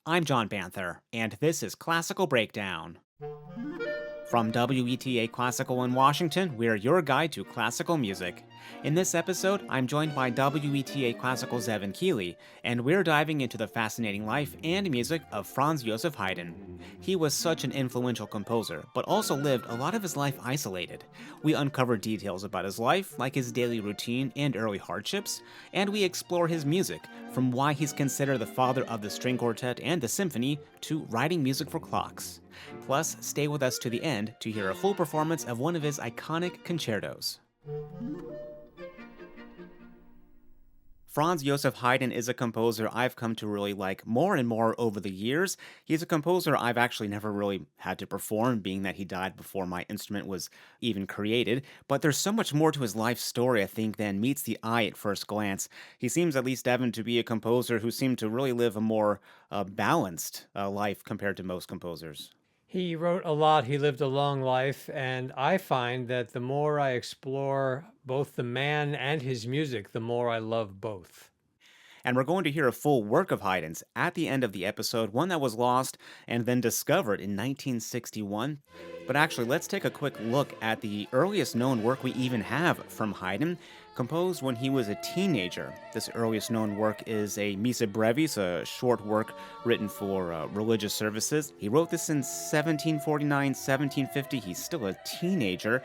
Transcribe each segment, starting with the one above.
I'm John Banther, and this is Classical Breakdown. From WETA Classical in Washington, we're your guide to classical music. In this episode, I'm joined by WETA Classical's Evan Keeley, and we're diving into the fascinating life and music of Franz Joseph Haydn. He was such an influential composer, but also lived a lot of his life isolated. We uncover details about his life, like his daily routine and early hardships, and we explore his music, from why he's considered the father of the string quartet and the symphony, to writing music for clocks. Plus, stay with us to the end to hear a full performance of one of his iconic concertos. Franz Joseph Haydn is a composer I've come to really like more and more over the years. He's a composer I've actually never really had to perform, being that he died before my instrument was even created. But there's so much more to his life story, I think, than meets the eye at first glance. He seems, at least Evan, to be a composer who seemed to really live a more balanced life compared to most composers. He wrote a lot. He lived a long life. And I find that the more I explore both the man and his music, the more I love both. And we're going to hear a full work of Haydn's at the end of the episode, one that was lost and then discovered in 1961. But actually, let's take a quick look at the earliest known work we even have from Haydn, composed when he was a teenager. This earliest known work is a Missa Brevis, a short work written for religious services. He wrote this in 1749, 1750. He's still a teenager.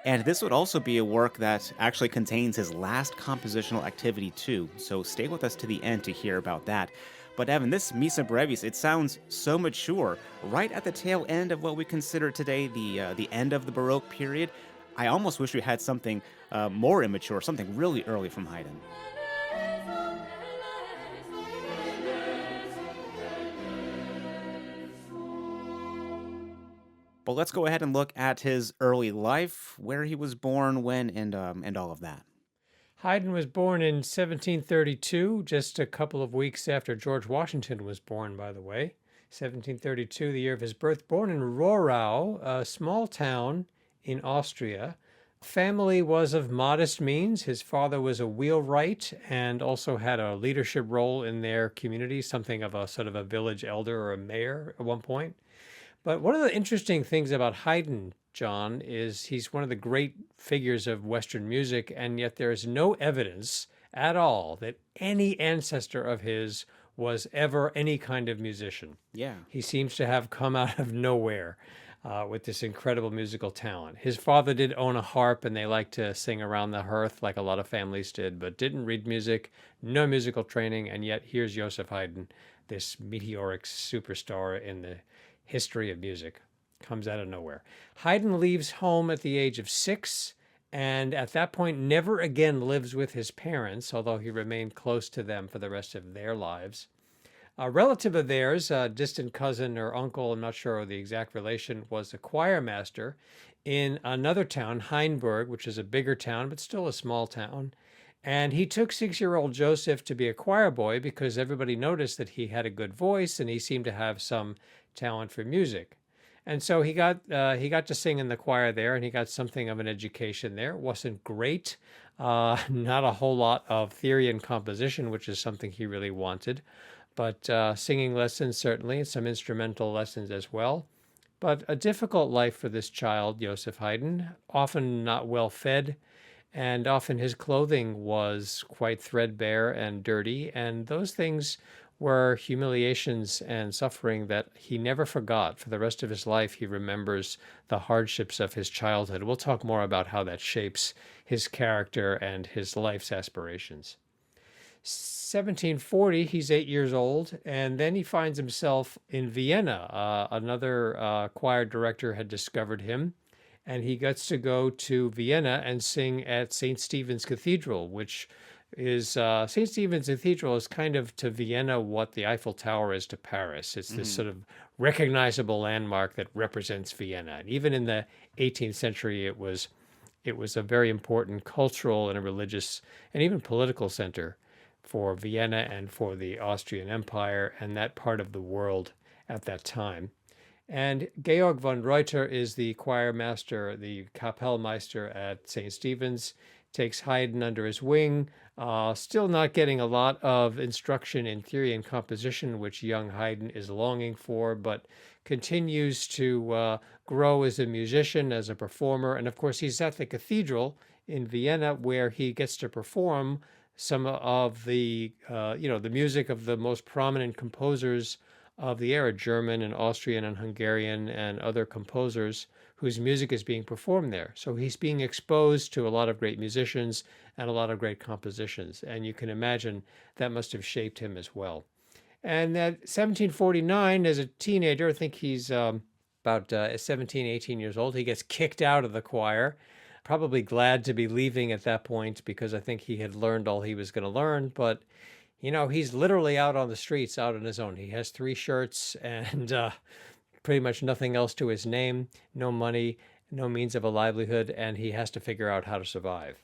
And this would also be a work that actually contains his last compositional activity too, so stay with us to the end to hear about that. But Evan, this Missa Brevis, it sounds so mature, right at the tail end of what we consider today the end of the Baroque period. I almost wish we had something more immature, something really early from Haydn. But let's go ahead and look at his early life, where he was born, when, and all of that. Haydn was born in 1732, just a couple of weeks after George Washington was born, by the way. 1732, the year of his birth, born in Rohrau, a small town in Austria. Family was of modest means. His father was a wheelwright and also had a leadership role in their community, something of a sort of a village elder or a mayor at one point. But one of the interesting things about Haydn, John, is he's one of the great figures of Western music, and yet there is no evidence at all that any ancestor of his was ever any kind of musician. Yeah. He seems to have come out of nowhere with this incredible musical talent. His father did own a harp, and they liked to sing around the hearth like a lot of families did, but didn't read music, no musical training, and yet here's Joseph Haydn, this meteoric superstar in the history of music, comes out of nowhere. Haydn leaves home at the age of 6, and at that point never again lives with his parents, although he remained close to them for the rest of their lives. A relative of theirs, a distant cousin or uncle, I'm not sure of the exact relation, was a choir master in another town, Hainburg, which is a bigger town, but still a small town. And he took 6-year-old Joseph to be a choir boy because everybody noticed that he had a good voice and he seemed to have some talent for music. And so he got to sing in the choir there, and he got something of an education there. It wasn't great, not a whole lot of theory and composition, which is something he really wanted, but singing lessons certainly, and some instrumental lessons as well. But a difficult life for this child, Joseph Haydn, often not well fed, and often his clothing was quite threadbare and dirty, and those things were humiliations and suffering that he never forgot. For the rest of his life, he remembers the hardships of his childhood. We'll talk more about how that shapes his character and his life's aspirations. 1740, he's 8 years old, and then he finds himself in Vienna. Another choir director had discovered him, and he gets to go to Vienna and sing at St. Stephen's Cathedral, which is St. Stephen's Cathedral is kind of to Vienna what the Eiffel Tower is to Paris. It's this sort of recognizable landmark that represents Vienna. And even in the 18th century, it was a very important cultural and a religious and even political center for Vienna and for the Austrian Empire and that part of the world at that time. And Georg von Reuter is the choir master, the Kapellmeister at St. Stephen's, takes Haydn under his wing, Still not getting a lot of instruction in theory and composition, which young Haydn is longing for, but continues to grow as a musician, as a performer. And of course, he's at the cathedral in Vienna where he gets to perform some of the music of the most prominent composers of the era, German and Austrian and Hungarian and other composers whose music is being performed there. So he's being exposed to a lot of great musicians and a lot of great compositions. And you can imagine that must have shaped him as well. And at 1749, as a teenager, I think he's about 17, 18 years old, he gets kicked out of the choir. Probably glad to be leaving at that point because I think he had learned all he was going to learn. But, he's literally out on the streets, out on his own. He has three shirts and pretty much nothing else to his name, no money, no means of a livelihood, and he has to figure out how to survive.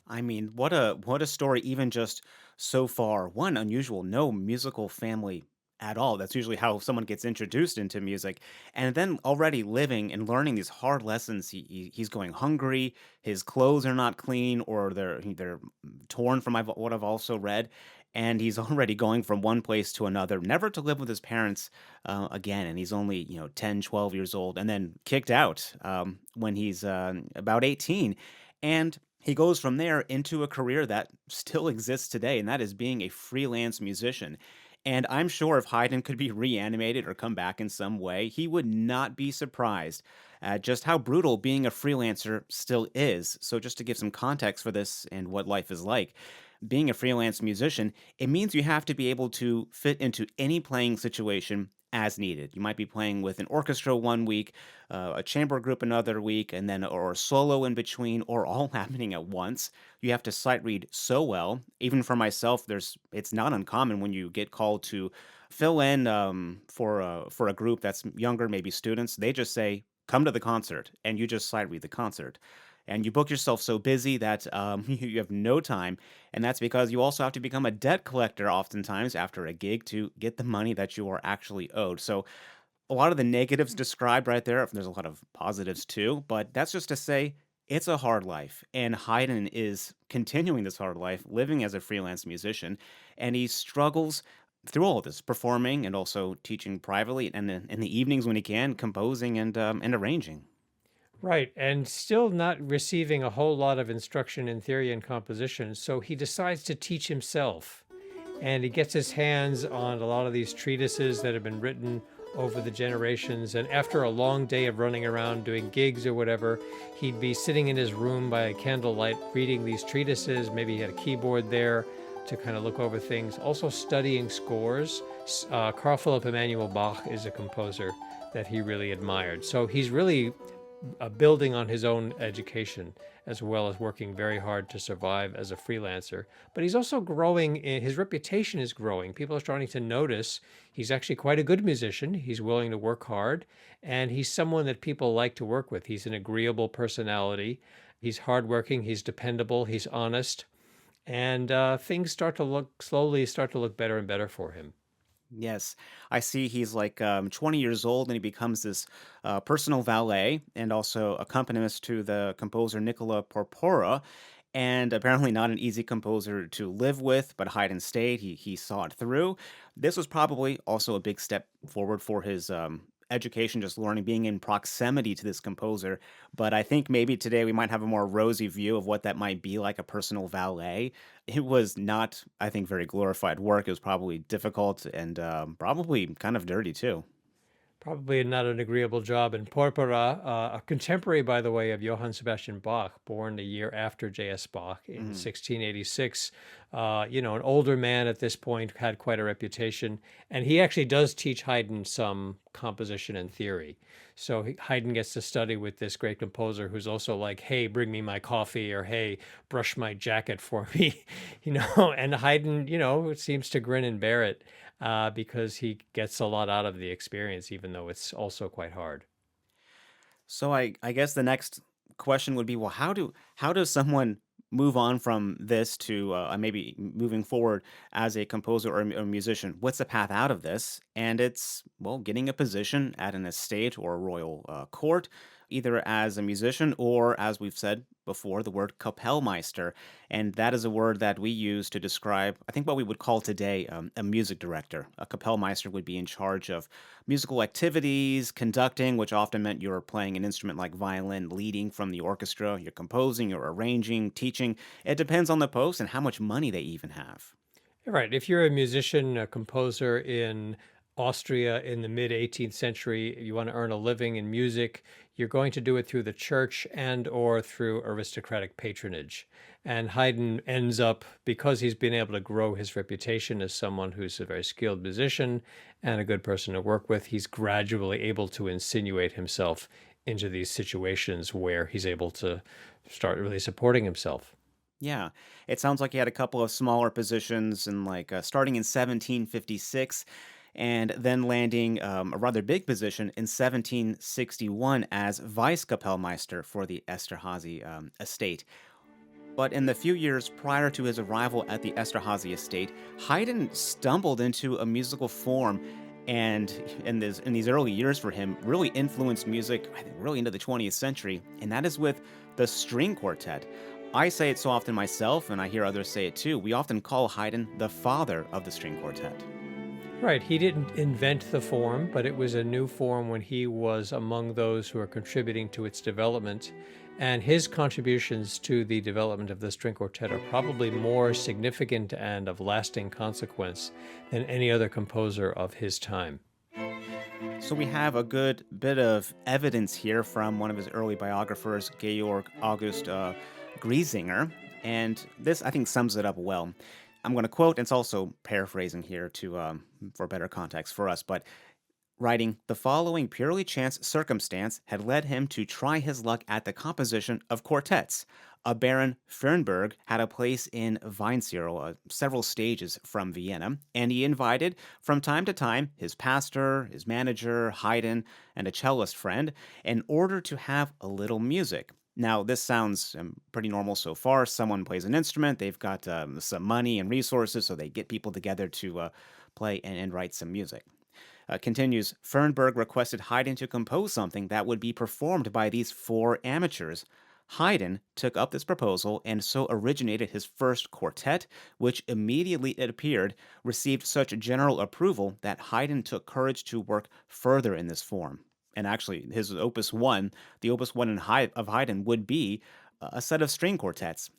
I mean, what a story even just so far. One unusual, no musical family at all. That's usually how someone gets introduced into music. And then already living and learning these hard lessons. He's going hungry, his clothes are not clean or they're torn from what I've also read. And he's already going from one place to another, never to live with his parents again. And he's only, 10, 12 years old, and then kicked out when he's about 18. And he goes from there into a career that still exists today, and that is being a freelance musician. And I'm sure if Haydn could be reanimated or come back in some way, he would not be surprised at just how brutal being a freelancer still is. So, just to give some context for this and what life is like, being a freelance musician, it means you have to be able to fit into any playing situation as needed. You might be playing with an orchestra one week, a chamber group another week, and then or a solo in between, or all happening at once. You have to sight read so well. Even for myself, it's not uncommon when you get called to fill in for a group that's younger, maybe students. They just say, "Come to the concert," and you just sight read the concert. And you book yourself so busy that you have no time. And that's because you also have to become a debt collector oftentimes after a gig to get the money that you are actually owed. So, a lot of the negatives described right there, there's a lot of positives too, but that's just to say it's a hard life. And Haydn is continuing this hard life, living as a freelance musician, and he struggles through all of this, performing and also teaching privately, and in the evenings when he can, composing and arranging. Right, and still not receiving a whole lot of instruction in theory and composition, so he decides to teach himself. And he gets his hands on a lot of these treatises that have been written over the generations. And after a long day of running around doing gigs or whatever, he'd be sitting in his room by candlelight reading these treatises. Maybe he had a keyboard there to kind of look over things. Also studying scores. Carl Philipp Emanuel Bach is a composer that he really admired. So he's really building on his own education as well as working very hard to survive as a freelancer. But he's also growing, his reputation is growing. People are starting to notice he's actually quite a good musician. He's willing to work hard, and he's someone that people like to work with. He's an agreeable personality. He's hardworking, he's dependable, he's honest, and things slowly start to look better and better for him. Yes, I see he's like 20 years old and he becomes this personal valet and also accompanist to the composer Nicola Porpora. And apparently not an easy composer to live with, but Haydn stayed. He saw it through. This was probably also a big step forward for his education, just learning, being in proximity to this composer. But I think maybe today we might have a more rosy view of what that might be like a personal valet. It was not, I think, very glorified work. It was probably difficult and probably kind of dirty too. Probably not an agreeable job. And Porpora, a contemporary, by the way, of Johann Sebastian Bach, born a year after J.S. Bach in Mhm. 1686, an older man at this point, had quite a reputation. And he actually does teach Haydn some composition and theory. So Haydn gets to study with this great composer who's also like, hey, bring me my coffee, or hey, brush my jacket for me, and Haydn, seems to grin and bear it because he gets a lot out of the experience, even though it's also quite hard. So I guess the next question would be, well, how does someone move on from this to maybe moving forward as a composer or a musician? What's the path out of this? And it's, well, getting a position at an estate or a royal court, either as a musician or, as we've said before, the word Kapellmeister. And that is a word that we use to describe, I think, what we would call today a music director. A Kapellmeister would be in charge of musical activities, conducting, which often meant you're playing an instrument like violin, leading from the orchestra, you're composing, you're arranging, teaching. It depends on the post and how much money they even have. Right. If you're a musician, a composer in Austria in the mid 18th century, you want to earn a living in music, you're going to do it through the church and or through aristocratic patronage. And Haydn ends up, because he's been able to grow his reputation as someone who's a very skilled musician and a good person to work with, he's gradually able to insinuate himself into these situations where he's able to start really supporting himself. Yeah, it sounds like he had a couple of smaller positions and starting in 1756 and then landing a rather big position in 1761 as Vice Kapellmeister for the Esterhazy estate. But in the few years prior to his arrival at the Esterhazy estate, Haydn stumbled into a musical form and in these early years for him really influenced music, I think, really into the 20th century, and that is with the string quartet. I say it so often myself, and I hear others say it too. We often call Haydn the father of the string quartet. Right. He didn't invent the form, but it was a new form when he was among those who are contributing to its development. And his contributions to the development of the string quartet are probably more significant and of lasting consequence than any other composer of his time. So we have a good bit of evidence here from one of his early biographers, Georg August Griesinger, and this I think sums it up well. I'm going to quote, and it's also paraphrasing here to for better context for us, but writing, the following purely chance circumstance had led him to try his luck at the composition of quartets. A Baron Fernberg had a place in Weinzierl, several stages from Vienna, and he invited, from time to time, his pastor, his manager, Haydn, and a cellist friend, in order to have a little music. Now, this sounds pretty normal so far. Someone plays an instrument, they've got some money and resources, so they get people together to play and write some music. Continues, Fernberg requested Haydn to compose something that would be performed by these four amateurs. Haydn took up this proposal and so originated his first quartet, which immediately, it appeared, received such general approval that Haydn took courage to work further in this form. And actually, his Opus 1, the Opus 1 of Haydn, would be a set of string quartets.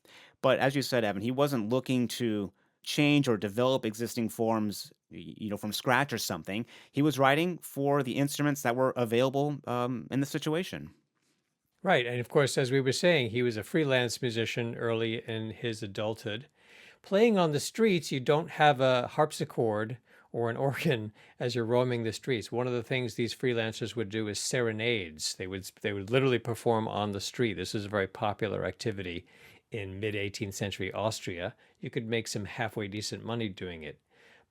But as you said, Evan, he wasn't looking to change or develop existing forms, from scratch or something. He was writing for the instruments that were available in the situation. Right. And of course, as we were saying, he was a freelance musician early in his adulthood. Playing on the streets, you don't have a harpsichord or an organ as you're roaming the streets. One of the things these freelancers would do is serenades. They would literally perform on the street. This is a very popular activity in mid 18th century Austria. You could make some halfway decent money doing it.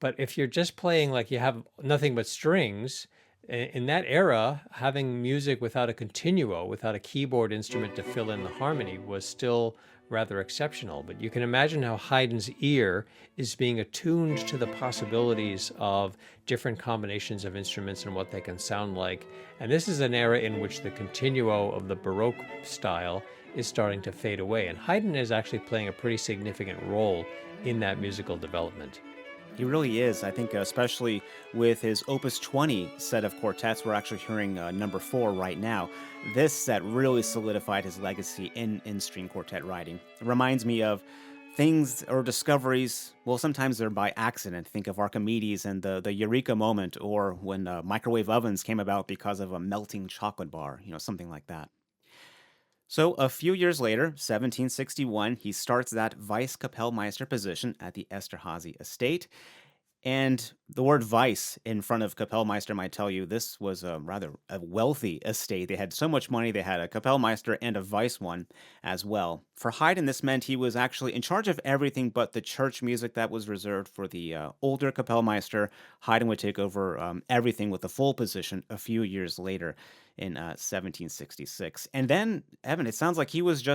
But if you're just playing like you have nothing but strings, in that era, having music without a continuo, without a keyboard instrument to fill in the harmony, was still rather exceptional. But you can imagine how Haydn's ear is being attuned to the possibilities of different combinations of instruments and what they can sound like. And this is an era in which the continuo of the Baroque style is starting to fade away. And Haydn is actually playing a pretty significant role in that musical development. He really is. I think, especially with his Opus 20 set of quartets, we're actually hearing number 4 right now. This set really solidified his legacy in string quartet writing. It reminds me of things or discoveries, well, sometimes they're by accident. Think of Archimedes and the Eureka moment, or when microwave ovens came about because of a melting chocolate bar, something like that. So, a few years later, 1761, he starts that Vice Kapellmeister position at the Esterhazy estate. And the word vice in front of Kapellmeister might tell you this was a rather a wealthy estate. They had so much money, they had a Kapellmeister and a vice one as well. For Haydn, this meant he was actually in charge of everything but the church music that was reserved for the older Kapellmeister. Haydn would take over everything with the full position a few years later in 1766. And then, Evan, it sounds like he was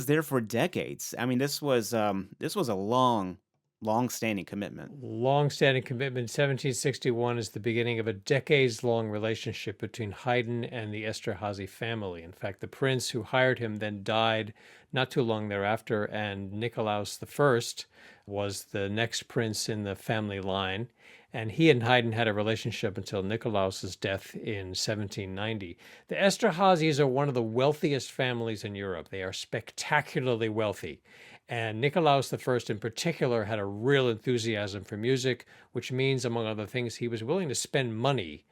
there for decades. I mean, this was a long Long-standing commitment. Long-standing commitment. 1761 is the beginning of a decades-long relationship between Haydn and the Esterhazy family. In fact, the prince who hired him then died not too long thereafter, and Nikolaus I was the next prince in the family line. And he and Haydn had a relationship until Nikolaus's death in 1790. The Esterhazys are one of the wealthiest families in Europe. They are spectacularly wealthy. And Nikolaus I, in particular, had a real enthusiasm for music, which means, among other things, he was willing to spend money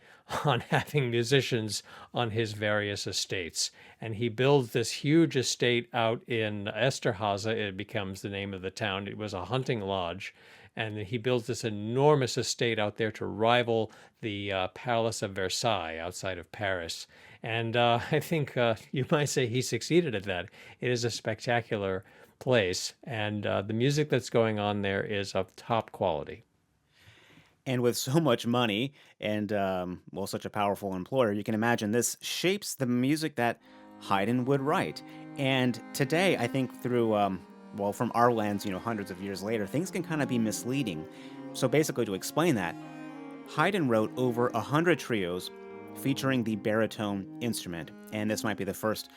on having musicians on his various estates. And he builds this huge estate out in Esterhazy. It becomes the name of the town. It was a hunting lodge. And he builds this enormous estate out there to rival the Palace of Versailles outside of Paris. And I think you might say he succeeded at that. It is a spectacular place, and the music that's going on there is of top quality. And with so much money and, well, such a powerful employer, you can imagine this shapes the music that Haydn would write. And today, I think through, well, from our lens, hundreds of years later, things can kind of be misleading. So basically, to explain that, Haydn wrote over 100 trios featuring the baritone instrument. And this might be the first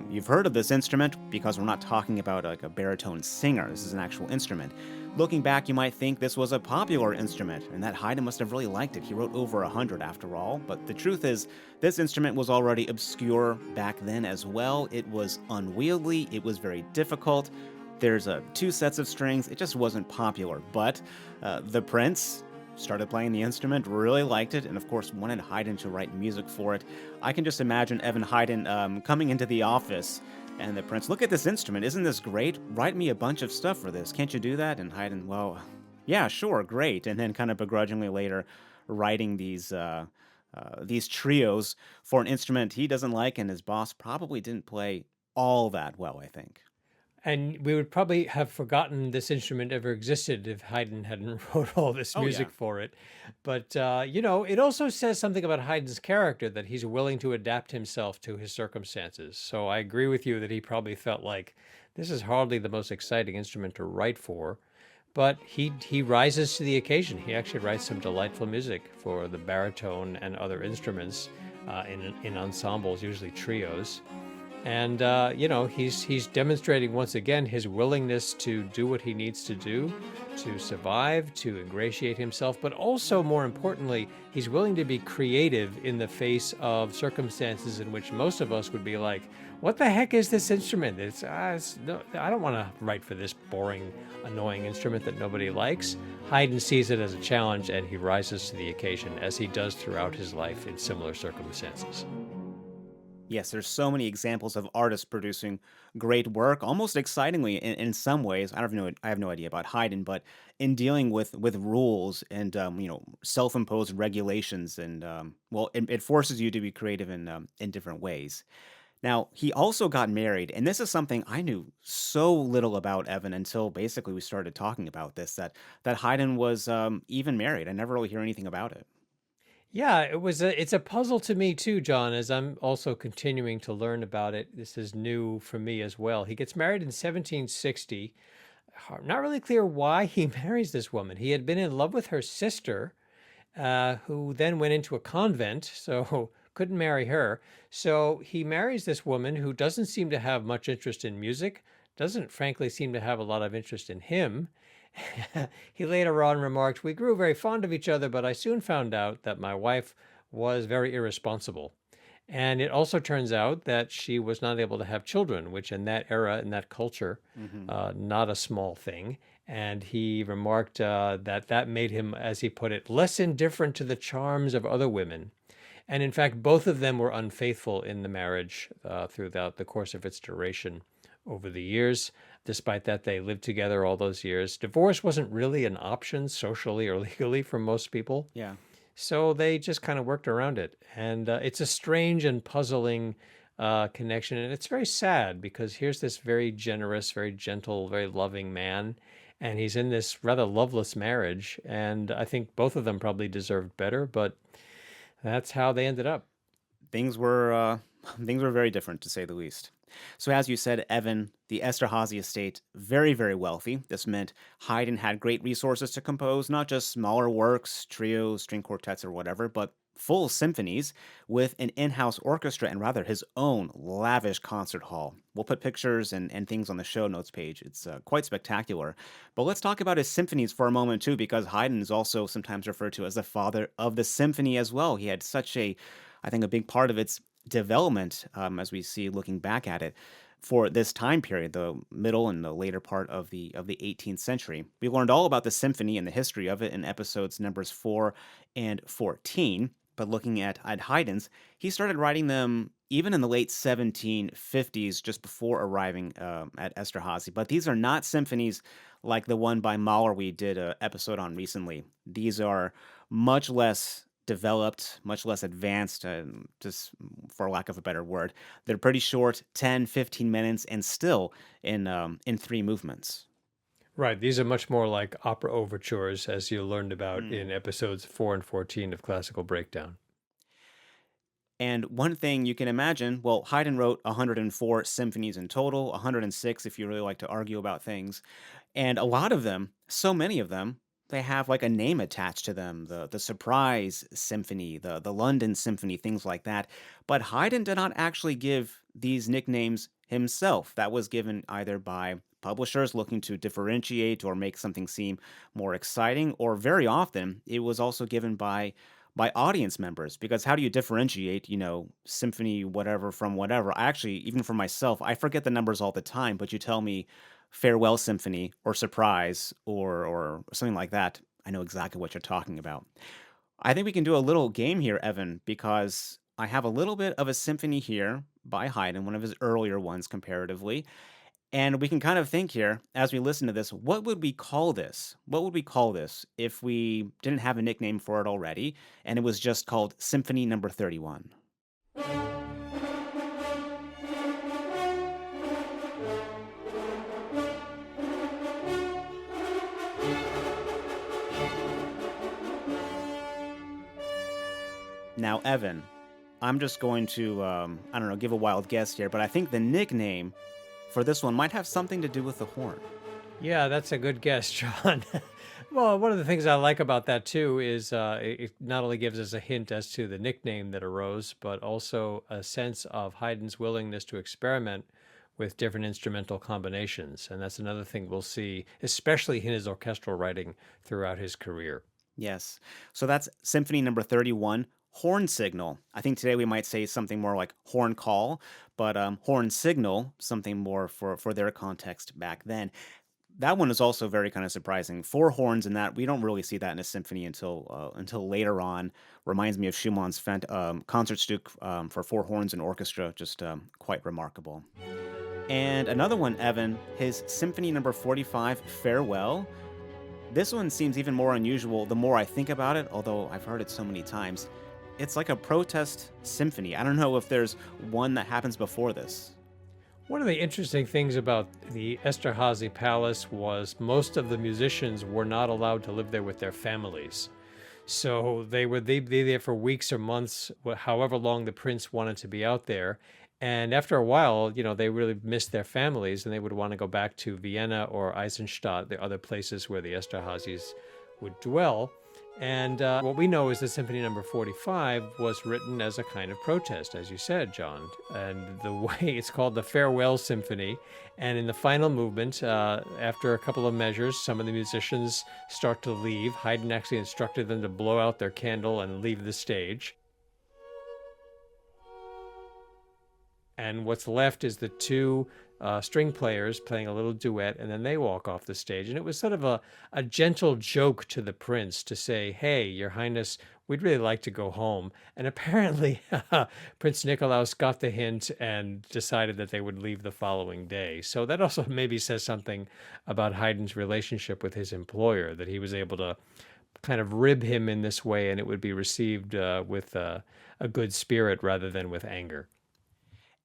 you've heard of this instrument because we're not talking about like a baritone singer. This is an actual instrument. Looking back, you might think this was a popular instrument and that Haydn must have really liked it. He wrote over 100 after all. But the truth is, this instrument was already obscure back then as well. It was unwieldy. It was very difficult. There's two sets of strings. It just wasn't popular. But the prince started playing the instrument, really liked it, and of course wanted Haydn to write music for it. I can just imagine Evan Haydn coming into the office and the prince, look at this instrument, isn't this great? Write me a bunch of stuff for this, can't you do that? And Haydn, well, yeah, sure, great. And then kind of begrudgingly later writing these trios for an instrument he doesn't like and his boss probably didn't play all that well, I think. And we would probably have forgotten this instrument ever existed if Haydn hadn't wrote all this Oh, yeah. music for it. But, it also says something about Haydn's character that he's willing to adapt himself to his circumstances. So I agree with you that he probably felt like this is hardly the most exciting instrument to write for. But he rises to the occasion. He actually writes some delightful music for the baritone and other instruments in ensembles, usually trios. And he's demonstrating once again his willingness to do what he needs to do to survive, to ingratiate himself, but also more importantly, he's willing to be creative in the face of circumstances in which most of us would be like, "What the heck is this instrument? No, I don't want to write for this boring, annoying instrument that nobody likes." Haydn sees it as a challenge, and he rises to the occasion, as he does throughout his life in similar circumstances. Yes, there's so many examples of artists producing great work, almost excitingly in some ways. I have no idea about Haydn, but in dealing with rules and self-imposed regulations, and well, it forces you to be creative in different ways. Now, he also got married, and this is something I knew so little about Evan until basically we started talking about this. That Haydn was even married. I never really hear anything about it. Yeah, it's a puzzle to me too, John, as I'm also continuing to learn about it. This is new for me as well. He gets married in 1760. Not really clear why he marries this woman. He had been in love with her sister, who then went into a convent, so couldn't marry her. So he marries this woman who doesn't seem to have much interest in music, doesn't frankly seem to have a lot of interest in him. He later on remarked, "We grew very fond of each other, but I soon found out that my wife was very irresponsible." And it also turns out that she was not able to have children, which in that era, in that culture, Hmm. not a small thing. And he remarked that made him, as he put it, less indifferent to the charms of other women. And in fact, both of them were unfaithful in the marriage throughout the course of its duration over the years. Despite that, they lived together all those years. Divorce wasn't really an option socially or legally for most people. Yeah. So they just kind of worked around it. And it's a strange and puzzling connection. And it's very sad because here's this very generous, very gentle, very loving man. And he's in this rather loveless marriage. And I think both of them probably deserved better, but that's how they ended up. things were things were very different to say the least. So as you said, Evan, the Esterhazy estate, very, very wealthy. This meant Haydn had great resources to compose not just smaller works, trios, string quartets, or whatever, but full symphonies with an in-house orchestra and rather his own lavish concert hall. We'll put pictures and things on the show notes page. It's quite spectacular. But let's talk about his symphonies for a moment too, because Haydn is also sometimes referred to as the father of the symphony as well. He had such a, I think, a big part of its development, as we see looking back at it, for this time period, the middle and the later part of the 18th century. We learned all about the symphony and the history of it in episodes numbers 4 and 14. But looking at Haydn's, he started writing them even in the late 1750s, just before arriving at Esterhazy. But these are not symphonies like the one by Mahler we did an episode on recently. These are much less developed, much less advanced, just for lack of a better word. They're pretty short, 10, 15 minutes, and still in three movements. Right. These are much more like opera overtures, as you learned about in episodes 4 and 14 of Classical Breakdown. And one thing you can imagine, well, Haydn wrote 104 symphonies in total, 106 if you really like to argue about things. And a lot of them, so many of them, they have like a name attached to them, the Surprise Symphony, the London Symphony, things like that. But Haydn did not actually give these nicknames himself. That was given either by publishers looking to differentiate or make something seem more exciting, or very often it was also given by audience members, because how do you differentiate, symphony whatever from whatever? I actually, even for myself, I forget the numbers all the time, but you tell me farewell symphony or surprise or something like that, I know exactly what you're talking about. I think we can do a little game here, Evan, because I have a little bit of a symphony here by Haydn, one of his earlier ones comparatively. And we can kind of think here as we listen to this, what would we call this? What would we call this if we didn't have a nickname for it already and it was just called Symphony Number 31? Now, Evan, I'm just going to, I don't know, give a wild guess here, but I think the nickname for this one might have something to do with the horn. Yeah, that's a good guess, John. Well, one of the things I like about that too is it not only gives us a hint as to the nickname that arose, but also a sense of Haydn's willingness to experiment with different instrumental combinations. And that's another thing we'll see, especially in his orchestral writing throughout his career. Yes. So that's Symphony Number 31, Horn Signal. I think today we might say something more like horn call, but horn signal, something more for their context back then. That one is also very kind of surprising. Four horns in that, we don't really see that in a symphony until later on. Reminds me of Schumann's Concertstück for four horns and orchestra, just quite remarkable. And another one, Evan, his Symphony Number 45, Farewell. This one seems even more unusual the more I think about it, although I've heard it so many times. It's like a protest symphony. I don't know if there's one that happens before this. One of the interesting things about the Esterhazy Palace was most of the musicians were not allowed to live there with their families. So they'd be there for weeks or months, however long the prince wanted to be out there. And after a while, they really missed their families and they would want to go back to Vienna or Eisenstadt, the other places where the Esterhazys would dwell. And what we know is that Symphony Number 45 was written as a kind of protest, as you said, John. And the way it's called the Farewell Symphony. And in the final movement, after a couple of measures, some of the musicians start to leave. Haydn actually instructed them to blow out their candle and leave the stage. And what's left is the two string players playing a little duet, and then they walk off the stage. And it was sort of a gentle joke to the prince to say, hey, Your Highness, we'd really like to go home. And apparently, Prince Nikolaus got the hint and decided that they would leave the following day. So that also maybe says something about Haydn's relationship with his employer, that he was able to kind of rib him in this way, and it would be received with a good spirit rather than with anger.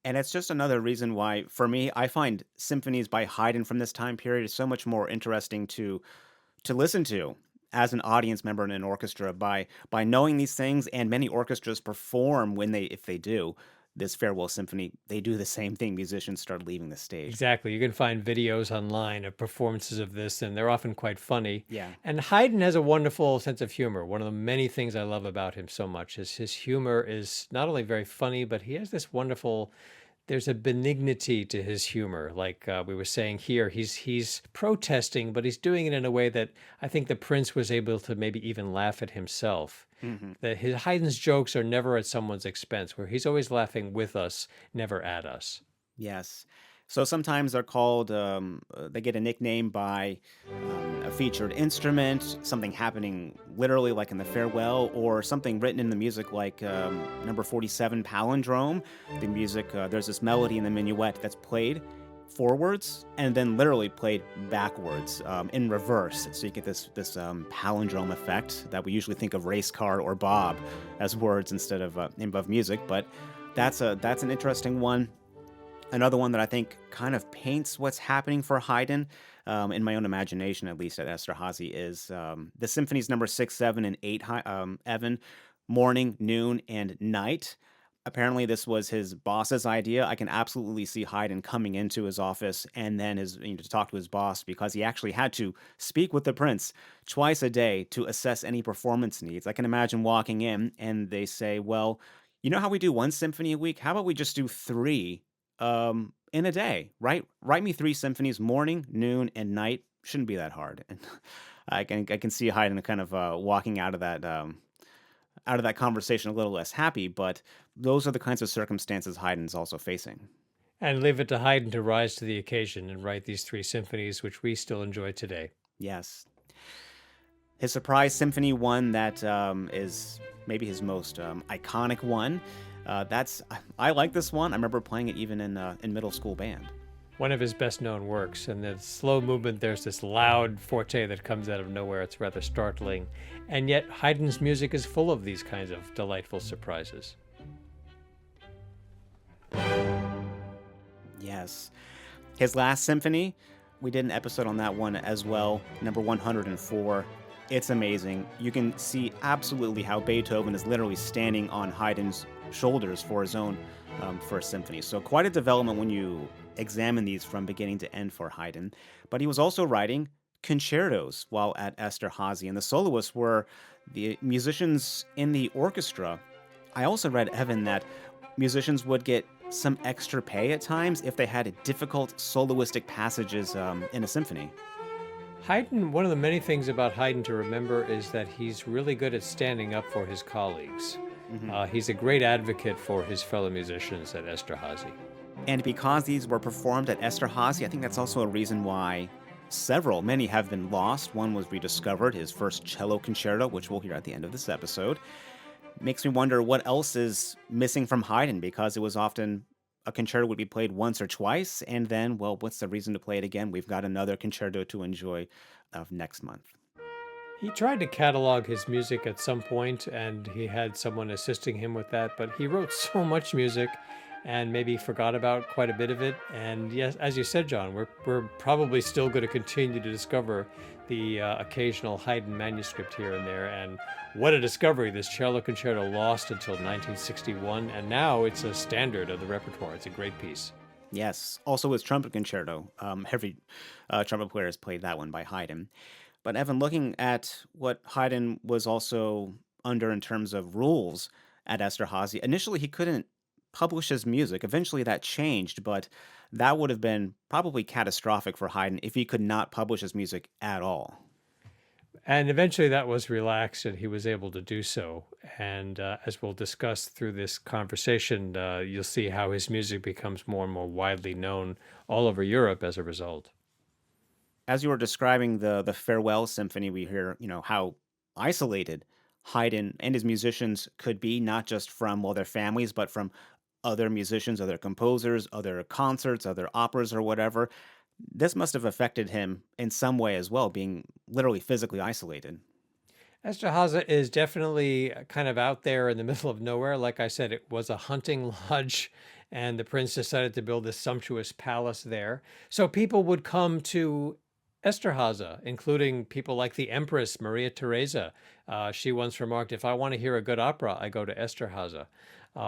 And it's just another reason why, for me, I find symphonies by Haydn from this time period is so much more interesting to listen to. as an audience member in an orchestra by knowing these things, and many orchestras perform when they if they do this farewell symphony, they do the same thing. Musicians start leaving the stage. Exactly. You can find videos online of performances of this, and they're often quite funny. Yeah. And Haydn has a wonderful sense of humor. One of the many things I love about him so much is his humor is not only very funny, but he has this wonderful, there's a benignity to his humor. Like we were saying here, he's protesting, but he's doing it in a way that I think the prince was able to maybe even laugh at himself. Hmm. That his Haydn's jokes are never at someone's expense, where he's always laughing with us, never at us. Yes. So sometimes they're called, they get a nickname by a featured instrument, something happening literally like in the farewell, or something written in the music like number 47, Palindrome. The music, there's this melody in the minuet that's played forwards and then literally played backwards in reverse. So you get this palindrome effect that we usually think of race car or Bob as words instead of name of music. But that's an interesting one. Another one that I think kind of paints what's happening for Haydn, in my own imagination, at least at Esterhazy, is the symphonies number 6, 7, and 8, Evan, morning, noon, and night. Apparently, this was his boss's idea. I can absolutely see Haydn coming into his office and then to talk to his boss, because he actually had to speak with the prince twice a day to assess any performance needs. I can imagine walking in and they say, "Well, you know how we do one symphony a week? How about we just do three in a day? Write me three symphonies, morning, noon, and night. Shouldn't be that hard." And I can see Haydn kind of walking out of that conversation a little less happy. But those are the kinds of circumstances Haydn's also facing. And leave it to Haydn to rise to the occasion and write these three symphonies, which we still enjoy today. Yes. His surprise symphony one that is maybe his most iconic one. I like this one. I remember playing it even in middle school band. One of his best known works. And the slow movement, there's this loud forte that comes out of nowhere. It's rather startling. And yet, Haydn's music is full of these kinds of delightful surprises. Yes. His last symphony, we did an episode on that one as well, number 104. It's amazing. You can see absolutely how Beethoven is literally standing on Haydn's shoulders for his own first symphony. So quite a development when you examine these from beginning to end for Haydn. But he was also writing concertos while at Esterhazy, and the soloists were the musicians in the orchestra. I also read, Evan, that musicians would get some extra pay at times if they had difficult soloistic passages in a symphony. Haydn, one of the many things about Haydn to remember is that he's really good at standing up for his colleagues. He's a great advocate for his fellow musicians at Esterhazy. And because these were performed at Esterhazy, I think that's also a reason why many have been lost. One was rediscovered, his first cello concerto, which we'll hear at the end of this episode. Makes me wonder what else is missing from Haydn, because it was often a concerto would be played once or twice, and then, well, what's the reason to play it again? We've got another concerto to enjoy next month. He tried to catalog his music at some point, and he had someone assisting him with that, but he wrote so much music and maybe forgot about quite a bit of it. And yes, as you said, John, we're probably still going to continue to discover the occasional Haydn manuscript here and there. And what a discovery! This cello concerto lost until 1961, and now it's a standard of the repertoire. It's a great piece. Yes, also his trumpet concerto. Every trumpet player has played that one by Haydn. But Evan, looking at what Haydn was also under in terms of rules at Esterhazy, initially he couldn't publish his music. Eventually that changed, but that would have been probably catastrophic for Haydn if he could not publish his music at all. And eventually that was relaxed and he was able to do so. And as we'll discuss through this conversation, you'll see how his music becomes more and more widely known all over Europe as a result. As you were describing the farewell symphony, we hear, how isolated Haydn and his musicians could be, not just from, their families, but from other musicians, other composers, other concerts, other operas, or whatever. This must have affected him in some way as well, being literally physically isolated. Esterhazy is definitely kind of out there in the middle of nowhere. Like I said, it was a hunting lodge, and the prince decided to build this sumptuous palace there. So people would come to Esterhazy, including people like the Empress Maria Theresa. She once remarked, if I want to hear a good opera, I go to Esterhazy.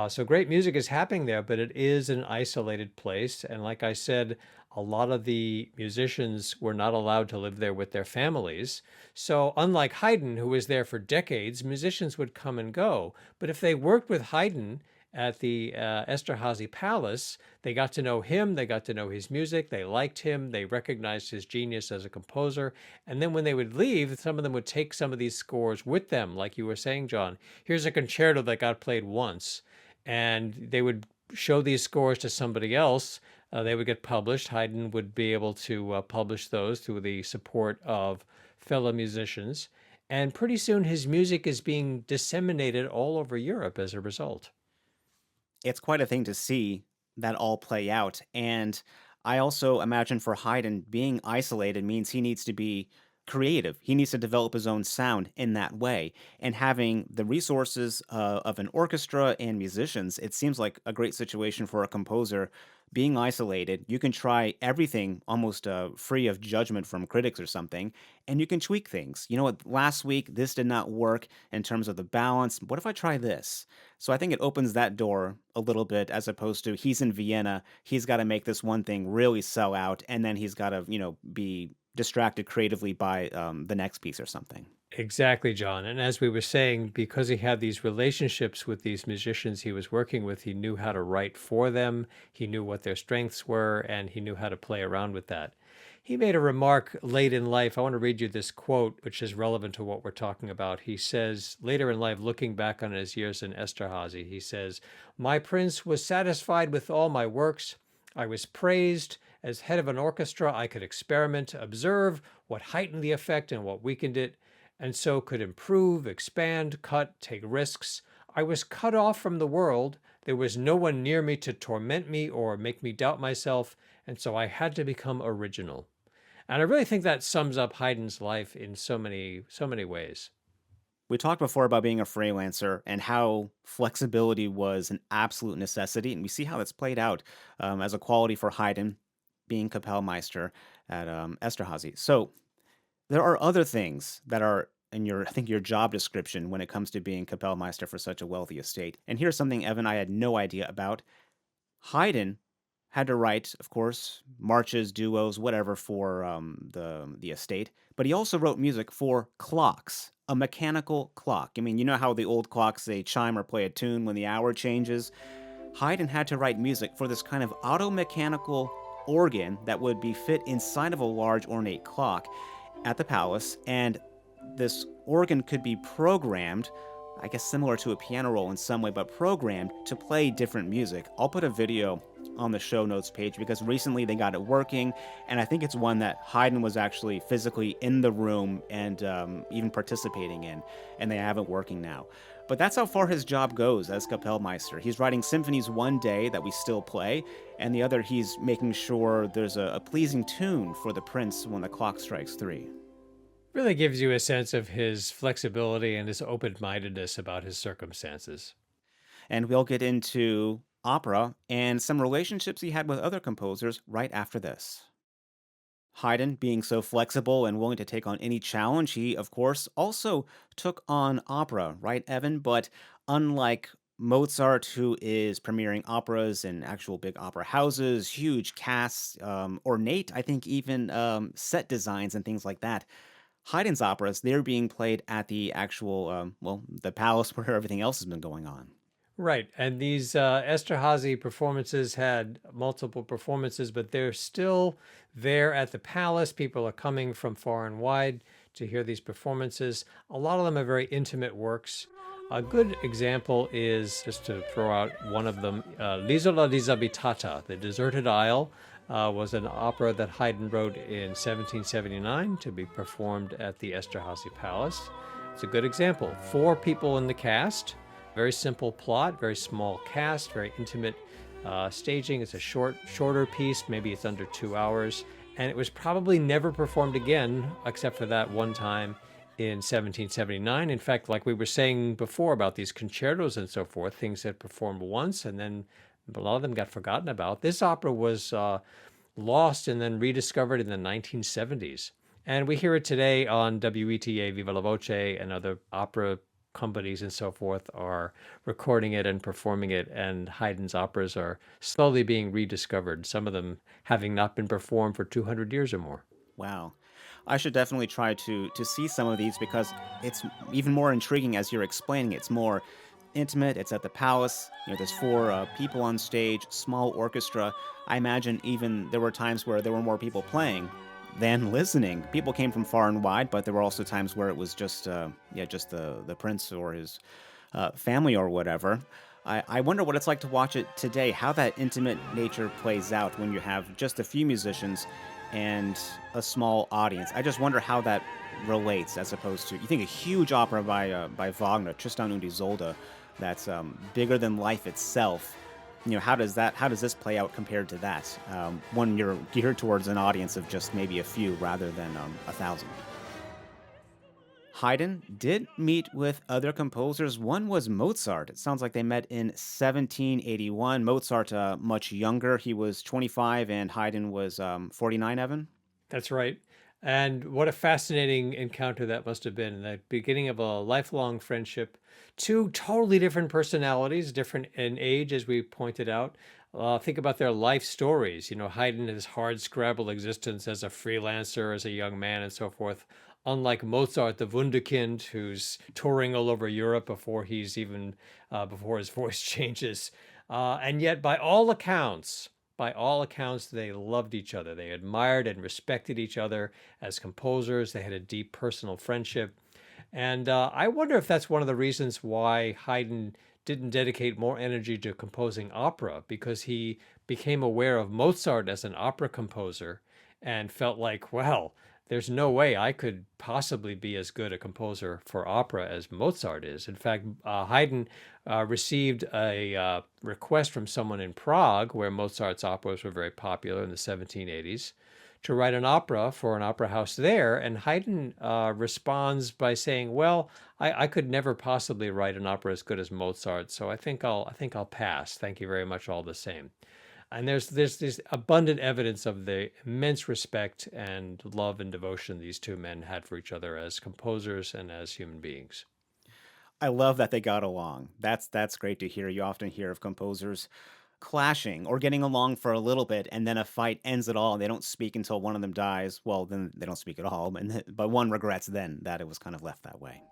So great music is happening there, but it is an isolated place. And like I said, a lot of the musicians were not allowed to live there with their families. So unlike Haydn, who was there for decades, musicians would come and go. But if they worked with Haydn at the Esterhazy Palace, they got to know him, they got to know his music, they liked him, they recognized his genius as a composer. And then when they would leave, some of them would take some of these scores with them, like you were saying, John. Here's a concerto that got played once. And they would show these scores to somebody else. They would get published. Haydn would be able to publish those through the support of fellow musicians. And pretty soon his music is being disseminated all over Europe as a result. It's quite a thing to see that all play out. And I also imagine for Haydn, being isolated means he needs to be creative. He needs to develop his own sound in that way. And having the resources of an orchestra and musicians, it seems like a great situation for a composer. Being isolated, you can try everything almost free of judgment from critics or something, and you can tweak things. You know what? Last week, this did not work in terms of the balance. What if I try this? So I think it opens that door a little bit as opposed to he's in Vienna, he's got to make this one thing really sell out, and then he's got to, be distracted creatively by the next piece or something. Exactly, John. And as we were saying, because he had these relationships with these musicians he was working with, he knew how to write for them, he knew what their strengths were, and he knew how to play around with that. He made a remark late in life. I want to read you this quote, which is relevant to what we're talking about. He says, later in life, looking back on his years in Esterhazy, he says, my prince was satisfied with all my works. I was praised. As head of an orchestra, I could experiment, observe what heightened the effect and what weakened it, and so could improve, expand, cut, take risks. I was cut off from the world. There was no one near me to torment me or make me doubt myself, and so I had to become original. And I really think that sums up Haydn's life in so many ways. We talked before about being a freelancer and how flexibility was an absolute necessity, and we see how that's played out as a quality for Haydn being Kapellmeister at Esterhazy. So there are other things that are in your, I think, your job description when it comes to being Kapellmeister for such a wealthy estate. And here's something, Evan, I had no idea about. Haydn had to write, of course, marches, duos, whatever for the estate, but he also wrote music for clocks, a mechanical clock. I mean, you know how the old clocks, they chime or play a tune when the hour changes? Haydn had to write music for this kind of auto-mechanical organ that would be fit inside of a large ornate clock at the palace, and this organ could be programmed, I guess similar to a piano roll in some way, but programmed to play different music. I'll put a video on the show notes page because recently they got it working, and I think it's one that Haydn was actually physically in the room and even participating in, and they have it working now. But that's how far his job goes as Kapellmeister. He's writing symphonies one day that we still play, and the other he's making sure there's a pleasing tune for the prince when the clock strikes 3. Really gives you a sense of his flexibility and his open-mindedness about his circumstances. And we'll get into opera and some relationships he had with other composers right after this. Haydn, being so flexible and willing to take on any challenge, he, of course, also took on opera, right, Evan? But unlike Mozart, who is premiering operas in actual big opera houses, huge casts, ornate, I think even set designs and things like that, Haydn's operas, they're being played at the actual, the palace where everything else has been going on. Right. And these Esterhazy performances had multiple performances, but they're still there at the palace. People are coming from far and wide to hear these performances. A lot of them are very intimate works. A good example is, just to throw out one of them, L'Isola Disabitata, The Deserted Isle, was an opera that Haydn wrote in 1779 to be performed at the Esterhazy Palace. It's a good example. 4 people in the cast. Very simple plot, very small cast, very intimate staging. It's a shorter piece, maybe it's under 2 hours, and it was probably never performed again except for that one time in 1779. In fact, like we were saying before about these concertos and so forth, things that performed once and then a lot of them got forgotten about. This opera was lost and then rediscovered in the 1970s. And we hear it today on WETA, Viva la Voce, and other opera companies and so forth are recording it and performing it. And Haydn's operas are slowly being rediscovered, some of them having not been performed for 200 years or more. Wow. I should definitely try to see some of these because it's even more intriguing as you're explaining. It's more intimate. It's at the palace. There's four people on stage, small orchestra. I imagine even there were times where there were more people playing than listening. People came from far and wide, but there were also times where it was just just the prince or his family or whatever. I wonder what it's like to watch it today, how that intimate nature plays out when you have just a few musicians and a small audience. I just wonder how that relates as opposed to, you think a huge opera by Wagner, Tristan und Isolde, that's bigger than life itself. How does this play out compared to that? When you're geared towards an audience of just maybe a few rather than 1,000. Haydn did meet with other composers. One was Mozart. It sounds like they met in 1781. Mozart, much younger. He was 25 and Haydn was 49, Evan. That's right. And what a fascinating encounter that must have been, the beginning of a lifelong friendship. Two totally different personalities, different in age, as we pointed out. Think about their life stories. Haydn, his hard scrabble existence as a freelancer, as a young man, and so forth. Unlike Mozart, the Wunderkind, who's touring all over Europe before his voice changes. And yet, by all accounts, they loved each other. They admired and respected each other as composers. They had a deep personal friendship. And I wonder if that's one of the reasons why Haydn didn't dedicate more energy to composing opera, because he became aware of Mozart as an opera composer and felt like, well, there's no way I could possibly be as good a composer for opera as Mozart is. In fact, Haydn received a request from someone in Prague, where Mozart's operas were very popular in the 1780s, to write an opera for an opera house there. And Haydn responds by saying, "Well, I could never possibly write an opera as good as Mozart, so I think I'll pass. Thank you very much, all the same." And there's this abundant evidence of the immense respect and love and devotion these two men had for each other as composers and as human beings. I love that they got along. That's great to hear. You often hear of composers clashing or getting along for a little bit, and then a fight ends it all, and they don't speak until one of them dies. Well, then they don't speak at all, but one regrets then that it was kind of left that way.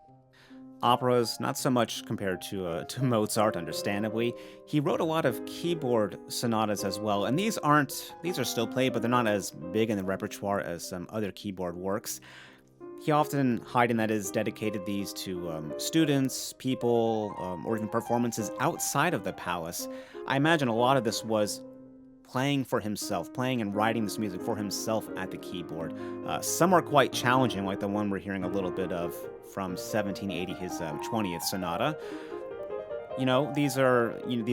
Operas, not so much compared to Mozart, understandably. He wrote a lot of keyboard sonatas as well, and these are still played, but they're not as big in the repertoire as some other keyboard works. He often, Haydn that is, dedicated these to students, people, or even performances outside of the palace. I imagine a lot of this was playing for himself, playing and writing this music for himself at the keyboard. Some are quite challenging, like the one we're hearing a little bit of from 1780, his 20th sonata. These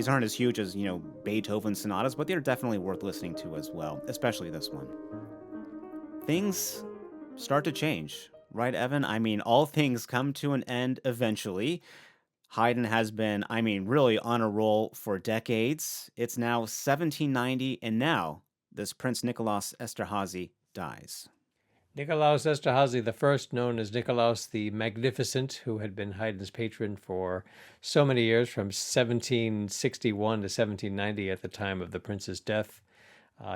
aren't as huge as Beethoven sonatas, but they're definitely worth listening to as well, especially this one. Things start to change, right, Evan? I mean, all things come to an end eventually. Haydn has been, really on a roll for decades. It's now 1790, and now this Prince Nicholas Esterhazy dies. Nikolaus Esterhazy the first, known as Nikolaus the Magnificent, who had been Haydn's patron for so many years, from 1761 to 1790 at the time of the prince's death.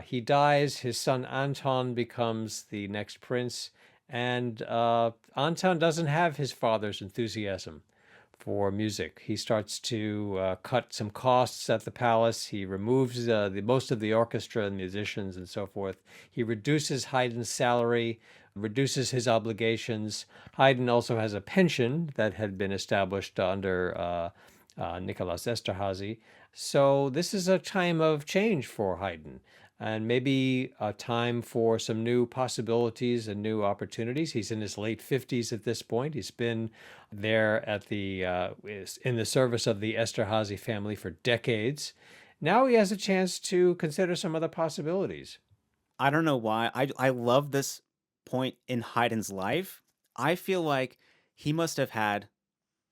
He dies. His son Anton becomes the next prince, and Anton doesn't have his father's enthusiasm for music. He starts to cut some costs at the palace. He removes most of the orchestra and musicians and so forth. He reduces Haydn's salary, reduces his obligations. Haydn also has a pension that had been established under Nicholas Esterhazy. So this is a time of change for Haydn, and maybe a time for some new possibilities and new opportunities. He's in his late 50s at this point. He's been there in the service of the Esterhazy family for decades. Now he has a chance to consider some other possibilities. I don't know why. I love this point in Haydn's life. I feel like he must have had,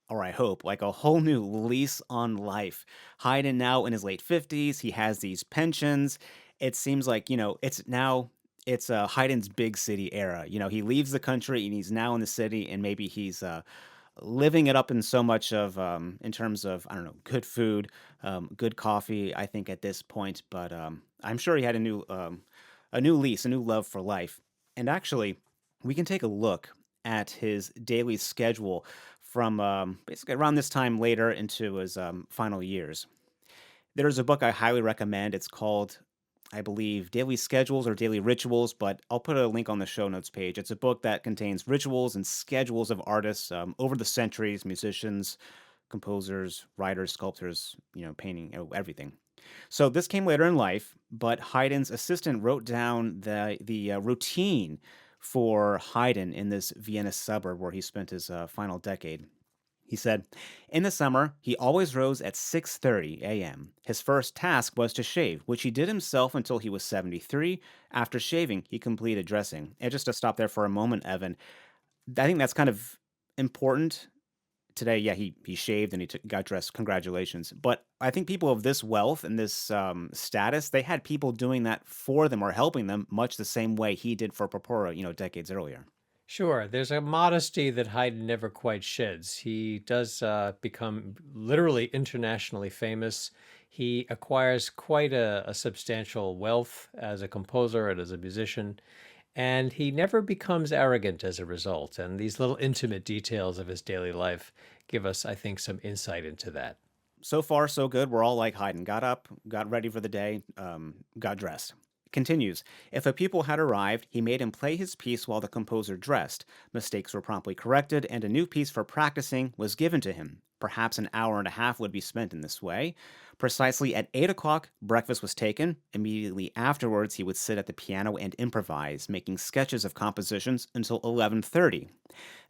or I hope, like a whole new lease on life. Haydn now in his late 50s, he has these pensions. It seems like, it's now It's Haydn's big city era. You know, he leaves the country and he's now in the city, and maybe he's living it up in so much of in terms of, I don't know, good food, good coffee. I think at this point, but I'm sure he had a new lease, a new love for life. And actually, we can take a look at his daily schedule from basically around this time later into his final years. There's a book I highly recommend. It's called, I believe, Daily Schedules or Daily Rituals, but I'll put a link on the show notes page. It's a book that contains rituals and schedules of artists over the centuries, musicians, composers, writers, sculptors, painting, everything. So this came later in life, but Haydn's assistant wrote down the routine for Haydn in this Vienna suburb where he spent his final decade. He said, "In the summer, he always rose at 6:30 a.m. His first task was to shave, which he did himself until he was 73. After shaving, he completed dressing." And just to stop there for a moment, Evan, I think that's kind of important. Today, yeah, he shaved and got dressed. Congratulations. But I think people of this wealth and this status, they had people doing that for them or helping them much the same way he did for Porpora, decades earlier. Sure, there's a modesty that Haydn never quite sheds. He does become literally internationally famous. He acquires quite a substantial wealth as a composer and as a musician, and he never becomes arrogant as a result. And these little intimate details of his daily life give us, I think, some insight into that. So far, so good. We're all like Haydn. Got up, got ready for the day, got dressed. Continues. If a pupil had arrived, he made him play his piece while the composer dressed. Mistakes were promptly corrected, and a new piece for practicing was given to him. Perhaps an hour and a half would be spent in this way. Precisely at 8 o'clock, breakfast was taken. Immediately afterwards, he would sit at the piano and improvise, making sketches of compositions until 11:30.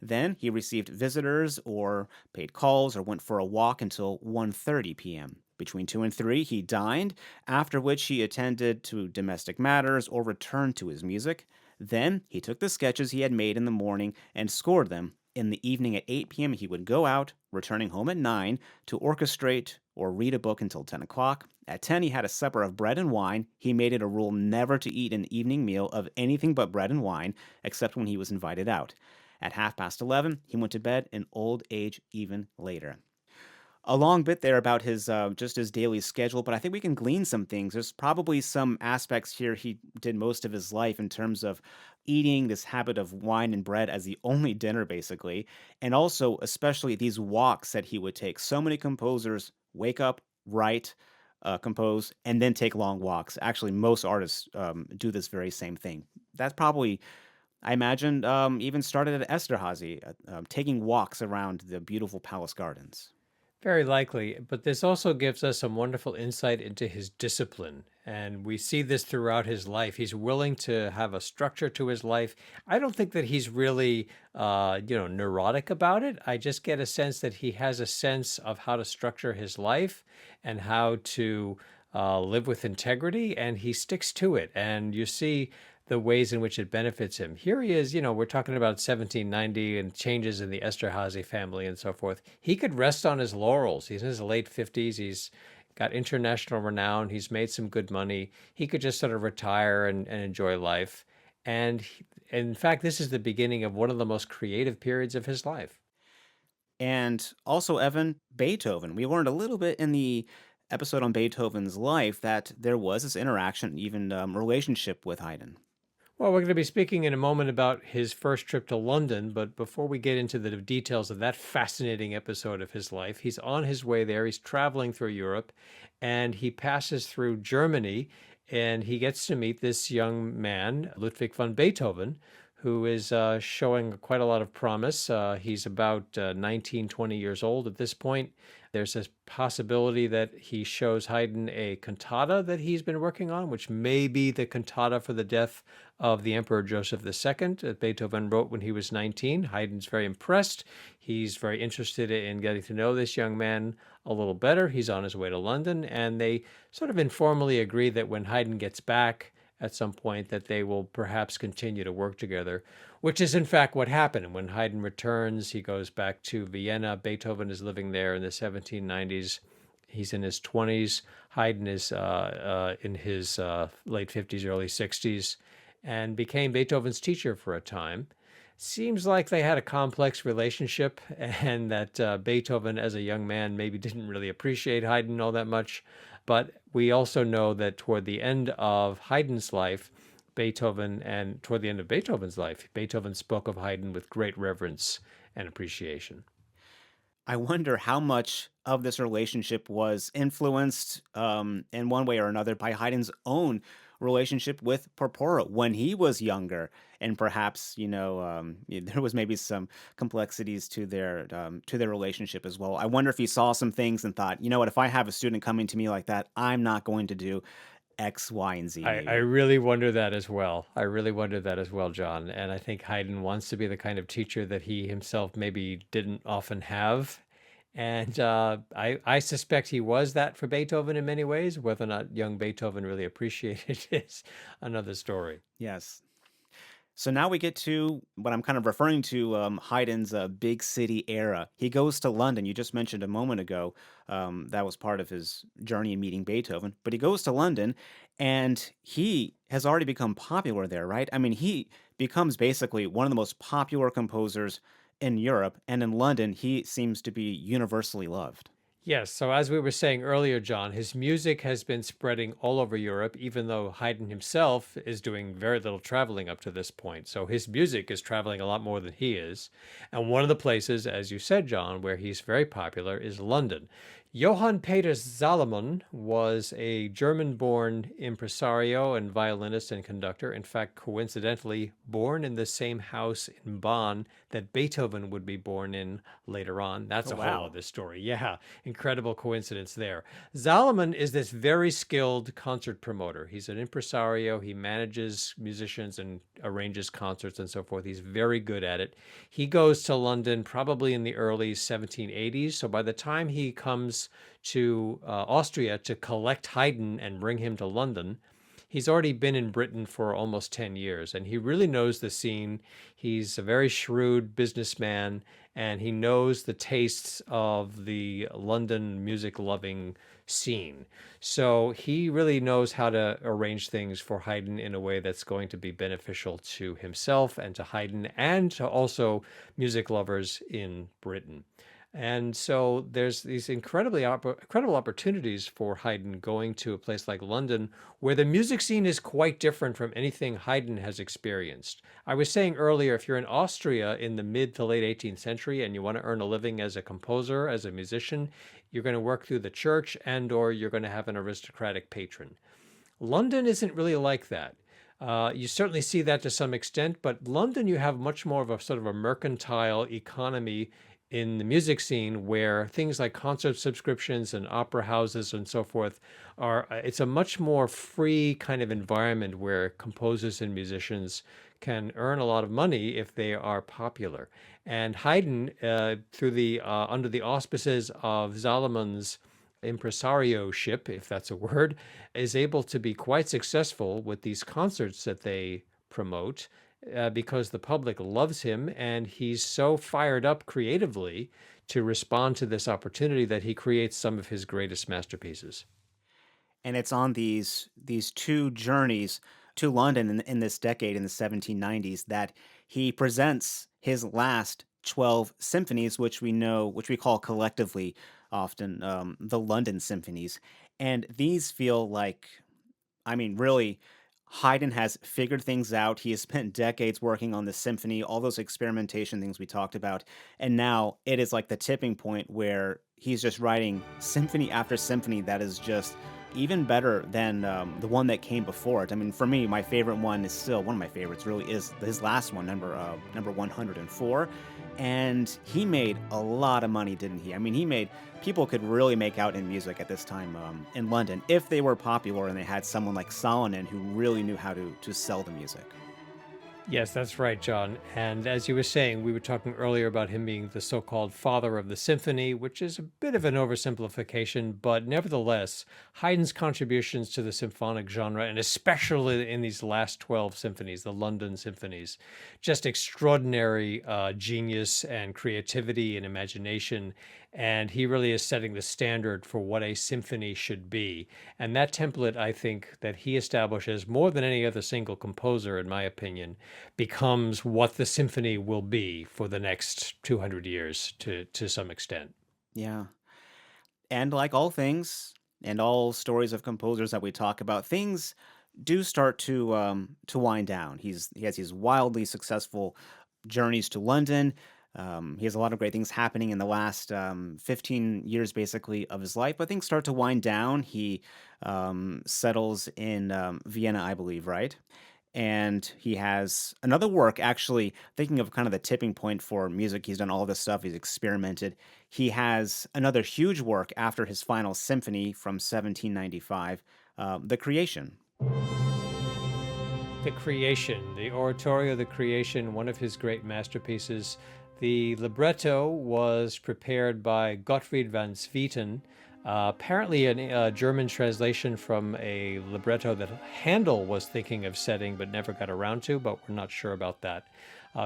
Then he received visitors or paid calls or went for a walk until 1:30 p.m. Between 2 and 3, he dined, after which he attended to domestic matters or returned to his music. Then he took the sketches he had made in the morning and scored them. In the evening at 8 p.m., he would go out, returning home at 9 to orchestrate or read a book until 10 o'clock. At 10, he had a supper of bread and wine. He made it a rule never to eat an evening meal of anything but bread and wine, except when he was invited out. At 11:30, he went to bed in old age even later. A long bit there about his just his daily schedule, but I think we can glean some things. There's probably some aspects here he did most of his life in terms of eating this habit of wine and bread as the only dinner, basically, and also especially these walks that he would take. So many composers wake up, write, compose, and then take long walks. Actually, most artists do this very same thing. That's probably, I imagine, even started at Esterhazy, taking walks around the beautiful palace gardens. Very likely, but this also gives us some wonderful insight into his discipline. And we see this throughout his life. He's willing to have a structure to his life. I don't think that he's really, neurotic about it. I just get a sense that he has a sense of how to structure his life and how to live with integrity, and he sticks to it. And you see the ways in which it benefits him. Here he is, we're talking about 1790 and changes in the Esterhazy family and so forth. He could rest on his laurels. He's in his late 50s. He's got international renown. He's made some good money. He could just sort of retire and enjoy life. And in fact, this is the beginning of one of the most creative periods of his life. And also, Evan, Beethoven. We learned a little bit in the episode on Beethoven's life that there was this interaction, even relationship with Haydn. Well, we're going to be speaking in a moment about his first trip to London, but before we get into the details of that fascinating episode of his life, he's on his way there. He's traveling through Europe, and he passes through Germany, and he gets to meet this young man, Ludwig van Beethoven, who is showing quite a lot of promise. He's about 19, 20 years old at this point. There's a possibility that he shows Haydn a cantata that he's been working on, which may be the cantata for the death of the Emperor Joseph II that Beethoven wrote when he was 19. Haydn's very impressed. He's very interested in getting to know this young man a little better. He's on his way to London, and they sort of informally agree that when Haydn gets back at some point that they will perhaps continue to work together, which is in fact what happened. And when Haydn returns, he goes back to Vienna. Beethoven is living there in the 1790s. He's in his 20s. Haydn is in his late 50s, early 60s. and became Beethoven's teacher for a time. Seems like they had a complex relationship, and that Beethoven, as a young man, maybe didn't really appreciate Haydn all that much. But we also know that toward the end of Haydn's life, toward the end of Beethoven's life, Beethoven spoke of Haydn with great reverence and appreciation. I wonder how much of this relationship was influenced in one way or another by Haydn's own relationship with Porpora when he was younger, and perhaps there was maybe some complexities to their relationship as well. I wonder if he saw some things and thought, you know what, if I have a student coming to me like that, I'm not going to do X, Y, and I Z. really wonder that as well. I really wonder that as well, John. And I think Haydn wants to be the kind of teacher that he himself maybe didn't often have. And I suspect he was that for Beethoven in many ways. Whether or not young Beethoven really appreciated it is another story. Yes. So now we get to what I'm kind of referring to, Haydn's big city era. He goes to London. You just mentioned a moment ago that was part of his journey in meeting Beethoven. But he goes to London, and he has already become popular there, right? I mean, he becomes basically one of the most popular composers in Europe, and in London, he seems to be universally loved. Yes, so as we were saying earlier, John, his music has been spreading all over Europe, even though Haydn himself is doing very little traveling up to this point. So his music is traveling a lot more than he is. And one of the places, as you said, John, where he's very popular is London. Johann Peter Salomon was a German born impresario and violinist and conductor. In fact, coincidentally, born in the same house in Bonn that Beethoven would be born in later on. That's Oh, a whole wow. other story. Yeah, incredible coincidence there. Salomon is this very skilled concert promoter. He's an impresario. He manages musicians and arranges concerts and so forth. He's very good at it. He goes to London probably in the early 1780s. So by the time he comes to Austria to collect Haydn and bring him to London, he's already been in Britain for almost 10 years, and he really knows the scene. He's a very shrewd businessman, and he knows the tastes of the London music loving scene. So he really knows how to arrange things for Haydn in a way that's going to be beneficial to himself and to Haydn and to also music lovers in Britain. And so there's these incredible opportunities for Haydn going to a place like London, where the music scene is quite different from anything Haydn has experienced. I was saying earlier, if you're in Austria in the mid to late 18th century and you want to earn a living as a composer, as a musician, you're going to work through the church and or you're going to have an aristocratic patron. London isn't really like that. You certainly see that to some extent, but London, you have much more of a sort of a mercantile economy in the music scene where things like concert subscriptions and opera houses and so forth it's a much more free kind of environment where composers and musicians can earn a lot of money if they are popular. And Haydn, through the under the auspices of Salomon's impresarioship, if that's a word, is able to be quite successful with these concerts that they promote because the public loves him and he's so fired up creatively to respond to this opportunity that he creates some of his greatest masterpieces. And it's on these two journeys to London in this decade in the 1790s that he presents his last 12 symphonies, which we call collectively often the London symphonies. And these feel like, I mean, really, Haydn has figured things out. He has spent decades working on the symphony, all those experimentation things we talked about. And now it is like the tipping point where he's just writing symphony after symphony that is just even better than the one that came before it. I mean, for me, my favorite one is still one of my favorites. Really, is his last one, number 104. And he made a lot of money, didn't he? I mean, he made people could really make out in music at this time in London if they were popular and they had someone like Solomon who really knew how to sell the music. Yes, that's right, John. And as you were saying, we were talking earlier about him being the so called father of the symphony, which is a bit of an oversimplification, but nevertheless, Haydn's contributions to the symphonic genre, and especially in these last 12 symphonies, the London symphonies, just extraordinary genius and creativity and imagination. And he really is setting the standard for what a symphony should be. And that template, I think, that he establishes more than any other single composer, in my opinion, becomes what the symphony will be for the next 200 years to some extent. Yeah. And like all things and all stories of composers that we talk about, things do start to wind down. He has these wildly successful journeys to London. He has a lot of great things happening in the last 15 years, basically, of his life. But things start to wind down. He settles in Vienna, I believe, right? And he has another work, actually, thinking of kind of the tipping point for music. He's done all this stuff, he's experimented. He has another huge work after his final symphony from 1795, The Creation. The Creation, the oratorio, The Creation, one of his great masterpieces. The libretto was prepared by Gottfried van Swieten, apparently a German translation from a libretto that Handel was thinking of setting but never got around to, but we're not sure about that.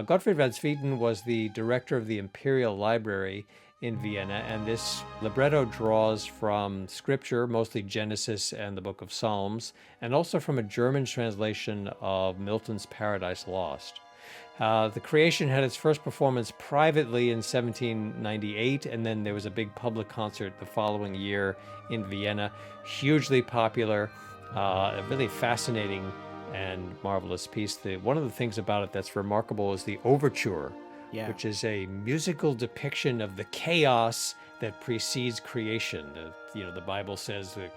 Gottfried van Swieten was the director of the Imperial Library in Vienna, and this libretto draws from scripture, mostly Genesis and the Book of Psalms, and also from a German translation of Milton's Paradise Lost. The Creation had its first performance privately in 1798, and then there was a big public concert the following year in Vienna. Hugely popular, a really fascinating and marvelous piece. One of the things about it that's remarkable is the overture, Yeah. which is a musical depiction of the chaos that precedes creation. The Bible says that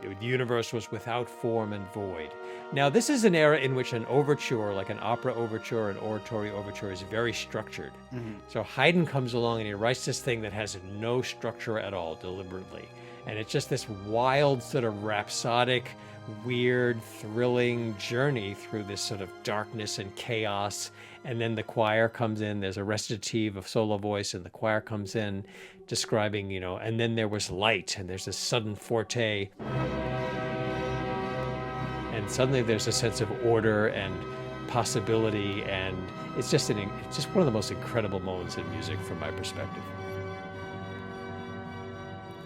the universe was without form and void. Now, this is an era in which an overture, like an opera overture, an oratory overture, is very structured. Mhm. So Haydn comes along and he writes this thing that has no structure at all, deliberately. And it's just this wild, sort of rhapsodic, weird, thrilling journey through this sort of darkness and chaos. And then the choir comes in, there's a recitative of solo voice, and the choir comes in describing, and then there was light, and there's this sudden forte. And suddenly there's a sense of order and possibility, and it's just one of the most incredible moments in music from my perspective.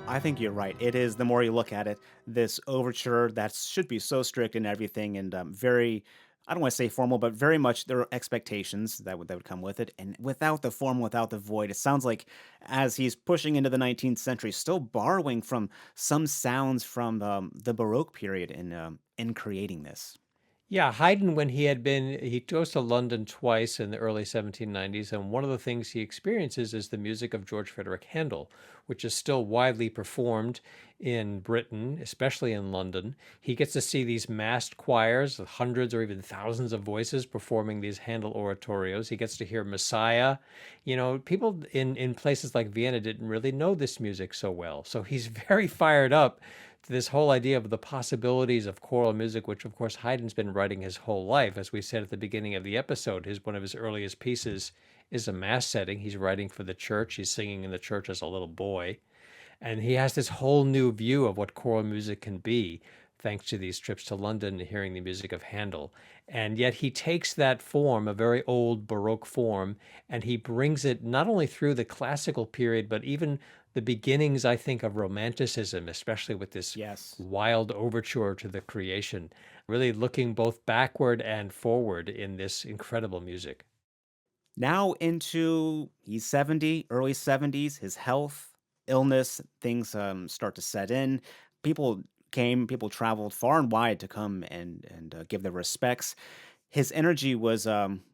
I think you're right. It is, the more you look at it, this overture that should be so strict and everything, and very, I don't want to say formal, but very much there are expectations that would come with it. And without the form, without the void, it sounds like as he's pushing into the 19th century, still borrowing from some sounds from the Baroque period in creating this. Yeah, Haydn, when he goes to London twice in the early 1790s, and one of the things he experiences is the music of George Frederick Handel, which is still widely performed in Britain, especially in London. He gets to see these massed choirs, hundreds or even thousands of voices performing these Handel oratorios. He gets to hear Messiah. People in places like Vienna didn't really know this music so well. So he's very fired up to this whole idea of the possibilities of choral music, which of course Haydn's been writing his whole life. As we said at the beginning of the episode, one of his earliest pieces is a mass setting. He's writing for the church. He's singing in the church as a little boy. And he has this whole new view of what choral music can be, thanks to these trips to London and hearing the music of Handel. And yet he takes that form, a very old Baroque form, and he brings it not only through the classical period, but even the beginnings, I think, of Romanticism, especially with this Yes. wild overture to the creation, really looking both backward and forward in this incredible music. Now into he's 70, early 70s, his health, illness, things start to set in. People people traveled far and wide to come and give their respects. His energy was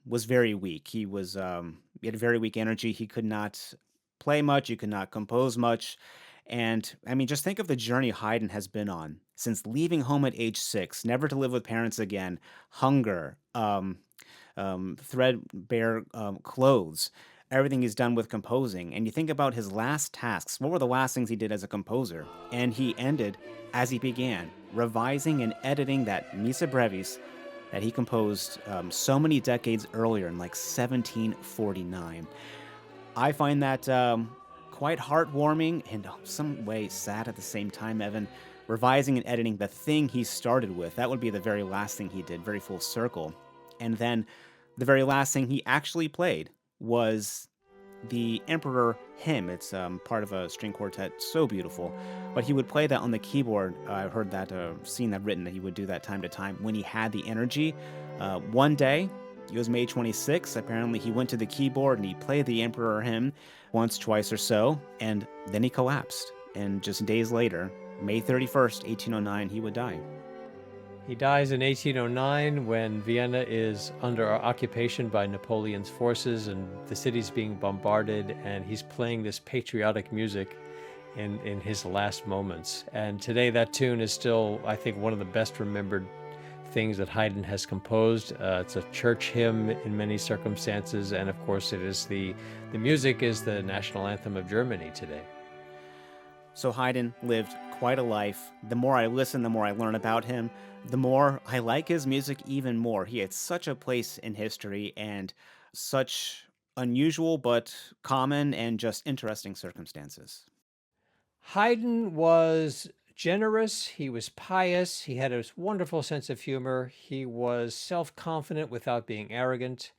very weak. He had very weak energy. He could not play much, he could not compose much. And I mean, just think of the journey Haydn has been on since leaving home at age 6, never to live with parents again, hunger, threadbare clothes, everything he's done with composing. And you think about his last tasks. What were the last things he did as a composer? And he ended as he began, revising and editing that Missa Brevis that he composed so many decades earlier in like 1749. I find that quite heartwarming and some way sad at the same time, Evan. Revising and editing the thing he started with. That would be the very last thing he did, very full circle. And then the very last thing he actually played was the Emperor Hymn. It's part of a string quartet, so beautiful. But he would play that on the keyboard. I've heard that, seen that written, that he would do that time to time when he had the energy. One day, it was May 26th. Apparently, he went to the keyboard and he played the Emperor Hymn once, twice or so, and then he collapsed. And just days later, May 31st, 1809, he would die. He dies in 1809 when Vienna is under occupation by Napoleon's forces and the city's being bombarded, and he's playing this patriotic music in his last moments. And today that tune is still, I think, one of the best remembered things that Haydn has composed. It's a church hymn in many circumstances, and of course it is the music is the national anthem of Germany today. So Haydn lived quite a life. The more I listen, the more I learn about him, the more I like his music even more. He had such a place in history and such unusual but common and just interesting circumstances. Haydn was generous, he was pious, he had a wonderful sense of humor, he was self-confident without being arrogant.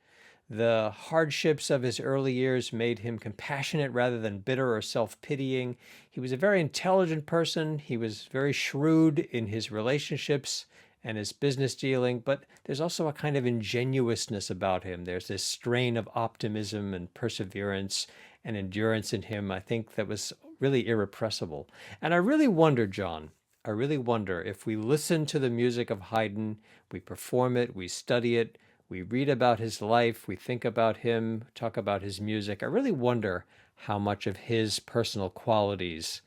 The hardships of his early years made him compassionate rather than bitter or self-pitying. He was a very intelligent person. He was very shrewd in his relationships and his business dealing, but there's also a kind of ingenuousness about him. There's this strain of optimism and perseverance and endurance in him, I think, that was really irrepressible. And I really wonder, John, I really wonder if we listen to the music of Haydn, we perform it, we study it, we read about his life, we think about him, talk about his music. I really wonder how much of his personal qualities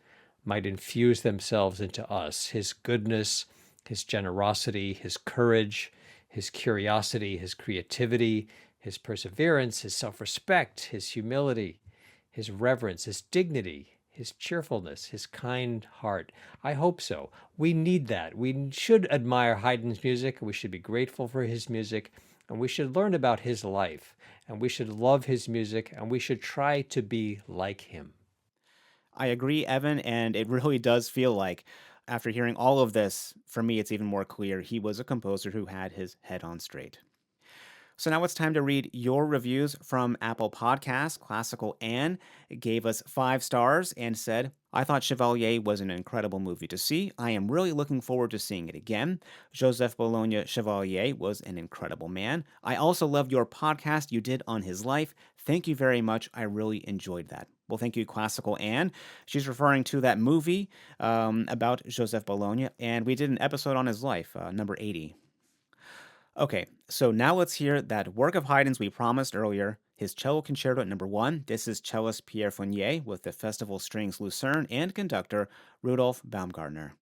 might infuse themselves into us. His goodness, his generosity, his courage, his curiosity, his creativity, his perseverance, his self-respect, his humility, his reverence, his dignity, his cheerfulness, his kind heart. I hope so. We need that. We should admire Haydn's music. We should be grateful for his music. And we should learn about his life, and we should love his music, and we should try to be like him. I agree, Evan, and it really does feel like, after hearing all of this, for me, it's even more clear he was a composer who had his head on straight. So now it's time to read your reviews from Apple Podcasts. Classical Anne gave us 5 stars and said, I thought Chevalier was an incredible movie to see. I am really looking forward to seeing it again. Joseph Bologna Chevalier was an incredible man. I also loved your podcast you did on his life. Thank you very much. I really enjoyed that. Well, thank you, Classical Anne. She's referring to that movie about Joseph Bologna, and we did an episode on his life, number 80. Okay, so now let's hear that work of Haydn's we promised earlier, his Cello Concerto number 1. This is cellist Pierre Fournier with the Festival Strings Lucerne and conductor Rudolf Baumgartner.